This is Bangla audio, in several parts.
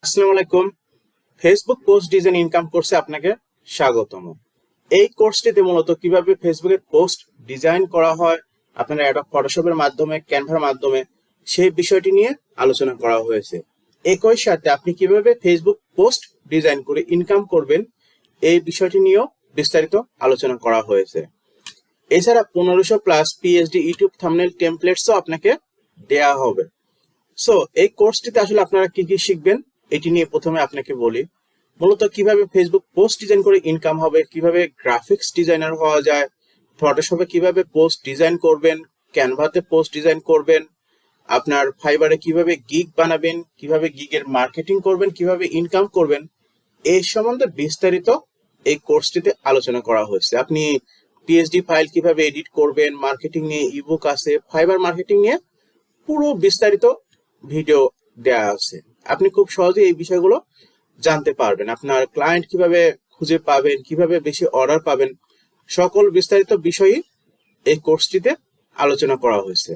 আসসালামু আলাইকুম। ফেসবুক পোস্ট ডিজাইন ইনকাম কোর্সে আপনাকে স্বাগতম। এই কোর্সটিতে মূলত কিভাবে ফেসবুকের পোস্ট ডিজাইন করা হয়, আপনারা অ্যাডোব ফটোশপের মাধ্যমে, ক্যানভার মাধ্যমে, সেই বিষয়টি নিয়ে আলোচনা করা হয়েছে। একই সাথে আপনি কিভাবে ফেসবুক পোস্ট ডিজাইন করে ইনকাম করবেন, এই বিষয়টি নিয়েও বিস্তারিত আলোচনা করা হয়েছে। এছাড়া 1500+ পিএইচডি ইউটিউব থাম্বনেল টেমপ্লেটসও আপনাকে দেয়া হবে। সো এই কোর্সটিতে আসলে আপনারা কি কি শিখবেন এটি নিয়ে প্রথমে আপনাকে বলি। মূলত কিভাবে ফেসবুক পোস্ট ডিজাইন করে ইনকাম হবে, কিভাবে গ্রাফিক্স ডিজাইনার হওয়া যায়, ফটোশপে কিভাবে পোস্ট ডিজাইন করবেন, ক্যানভাতে পোস্ট ডিজাইন করবেন, আপনার ফাইবারে কিভাবে গিগ বানাবেন, কিভাবে গিগের মার্কেটিং করবেন, কিভাবে ইনকাম করবেন, এই সম্বন্ধে বিস্তারিত এই কোর্সটিতে আলোচনা করা হয়েছে। আপনি পিএইচডি ফাইল কিভাবে এডিট করবেন, মার্কেটিং নিয়ে ইবুক আছে, ফাইবার মার্কেটিং নিয়ে পুরো বিস্তারিত ভিডিও দেয়া আছে। আপনি খুব সহজে এই বিষয়গুলো জানতে পারবেন। আপনার ক্লায়েন্ট কিভাবে খুঁজে পাবেন, কিভাবে বেশি অর্ডার পাবেন, সকল বিস্তারিত বিষয়ই এই কোর্সটিতে আলোচনা করা হয়েছে।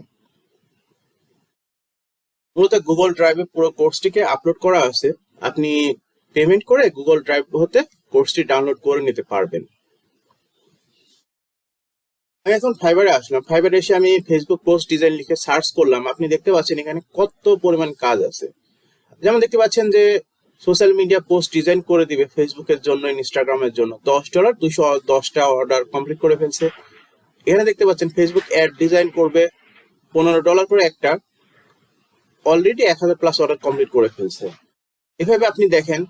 মূলত গুগল ড্রাইভে পুরো কোর্সটিকে আপলোড করা আছে। আপনি পেমেন্ট করে গুগল ড্রাইভ হতে কোর্সটি ডাউনলোড করে নিতে পারবেন। আমি এখন ফাইবারে আসলাম। ফাইবারে এসে আমি ফেসবুক পোস্ট ডিজাইন লিখে সার্চ করলাম। আপনি দেখতে পাচ্ছেন এখানে কত পরিমাণ কাজ আছে। যেমন দেখতে পাচ্ছেন যে সোশ্যাল মিডিয়া পোস্ট ডিজাইন করে দিবে ফেসবুকের জন্য, ইনস্টাগ্রামের জন্য। $10 210টা অর্ডার কমপ্লিট করে ফেলছে। এখানে দেখতে পাচ্ছেন ফেসবুক অ্যাড ডিজাইন করবে $15 করে একটা, অলরেডি 1000+ অর্ডার কমপ্লিট করে ফেলছে। এভাবে আপনি দেখেন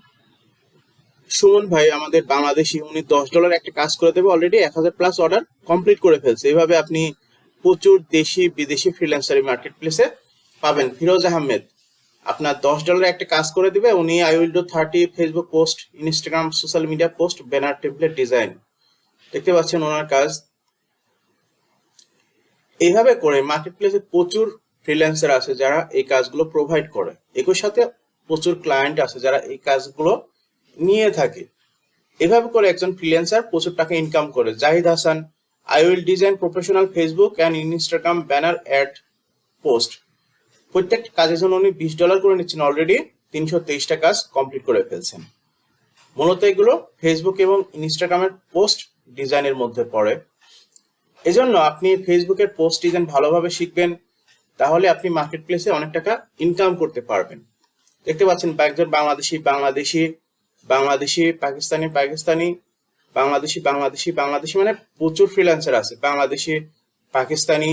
সুমন ভাই আমাদের বাংলাদেশি, উনি $10 একটা কাজ করে দেবে, অলরেডি 1000+ অর্ডার কমপ্লিট করে ফেলছে। এভাবে আপনি প্রচুর দেশি বিদেশি ফ্রিল্যান্সারি মার্কেট প্লেসে পাবেন। ফিরোজ আহমেদ আপনার $10 একটা কাজ করে দিবে, উনি I will do 30 Facebook post, Instagram social media post, banner template design. দেখতে পাচ্ছেন ওনার কাজ। এইভাবে করে মার্কেট প্লেসে প্রচুর ফ্রিল্যান্সার আছে যারা এই কাজগুলো প্রোভাইড করে। একই সাথে প্রচুর ক্লায়েন্ট আছে যারা এই কাজগুলো নিয়ে থাকে। এভাবে করে একজন ফ্রিল্যান্সার প্রচুর টাকা ইনকাম করে। Zahid Hasan I will design professional Facebook and Instagram banner add post. প্রত্যেকটা কাজের জন্য উনি $20 করে নিচ্ছেন, অলরেডি 323টা কাজ কমপ্লিট করে ফেলছেন। মূলত এগুলো ফেসবুক এবং ইনস্টাগ্রামের পোস্ট ডিজাইনের মধ্যে পড়ে। এজন্য আপনি ফেসবুকের পোস্ট ডিজাইন ভালোভাবে শিখবেন, তাহলে আপনি মার্কেট প্লেসে অনেক টাকা ইনকাম করতে পারবেন। দেখতে পাচ্ছেন একজন বাংলাদেশি বাংলাদেশি, বাংলাদেশি পাকিস্তানি পাকিস্তানি, বাংলাদেশি বাংলাদেশি বাংলাদেশি, মানে প্রচুর ফ্রিল্যান্সার আছে বাংলাদেশি পাকিস্তানি।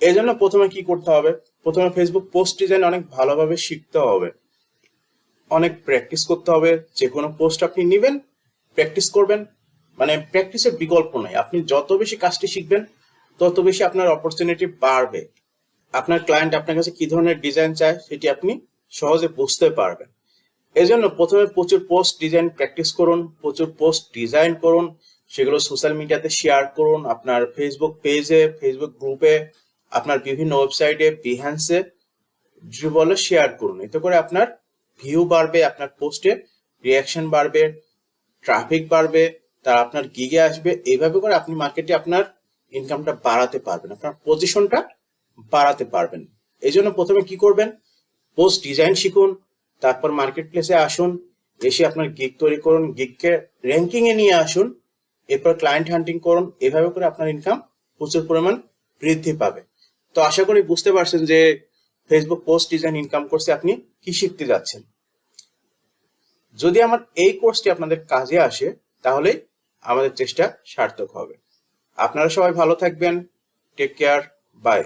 এই জন্য প্রথমে কি করতে হবে, প্রথমে ফেসবুক পোস্ট ডিজাইন অনেক ভালোভাবে শিখতে হবে, অনেক প্র্যাকটিস করতে হবে। যে কোনো পোস্ট আপনি নেবেন, প্র্যাকটিস করবেন, মানে প্র্যাকটিসের বিকল্প নাই। আপনি যত বেশি কাজটি শিখবেন তত বেশি আপনার অপরচুনিটি বাড়বে। আপনার ক্লায়েন্ট আপনার কাছে কি ধরনের ডিজাইন চায় সেটি আপনি সহজে বুঝতে পারবেন। এজন্য প্রথমে প্রচুর পোস্ট ডিজাইন প্র্যাকটিস করুন, প্রচুর পোস্ট ডিজাইন করুন, সেগুলো সোশ্যাল মিডিয়াতে শেয়ার করুন, আপনার ফেসবুক পেজে, ফেসবুক গ্রুপে, আপনার বিভিন্ন ওয়েবসাইটে, বিহ্যান্সে, ড্রিবলে শেয়ার করুন। এতে করে আপনার ভিউ বাড়বে, আপনার পোস্টে রিয়াকশন বাড়বে, ট্রাফিক বাড়বে, তার আপনার গিগে আসবে। এইভাবে করে আপনি মার্কেটে আপনার ইনকামটা বাড়াতে পারবেন, আপনার পজিশনটা বাড়াতে পারবেন। এই জন্য প্রথমে কি করবেন, পোস্ট ডিজাইন শিখুন, তারপর মার্কেট প্লেসে আসুন, এসে আপনার গিগ তৈরি করুন, গিগকে র্যাঙ্কিং এ নিয়ে আসুন, এরপর ক্লায়েন্ট হান্টিং করুন। এভাবে করে আপনার ইনকাম প্রচুর পরিমাণ বৃদ্ধি পাবে। তো আশা করি বুঝতে পারছেন যে ফেসবুক পোস্ট ডিজাইন ইনকাম কোর্সে আপনি কি শিখতে যাচ্ছেন। যদি আমার এই কোর্সটি আপনাদের কাজে আসে তাহলে আমাদের চেষ্টা সার্থক হবে। আপনারা সবাই ভালো থাকবেন। Take care, by.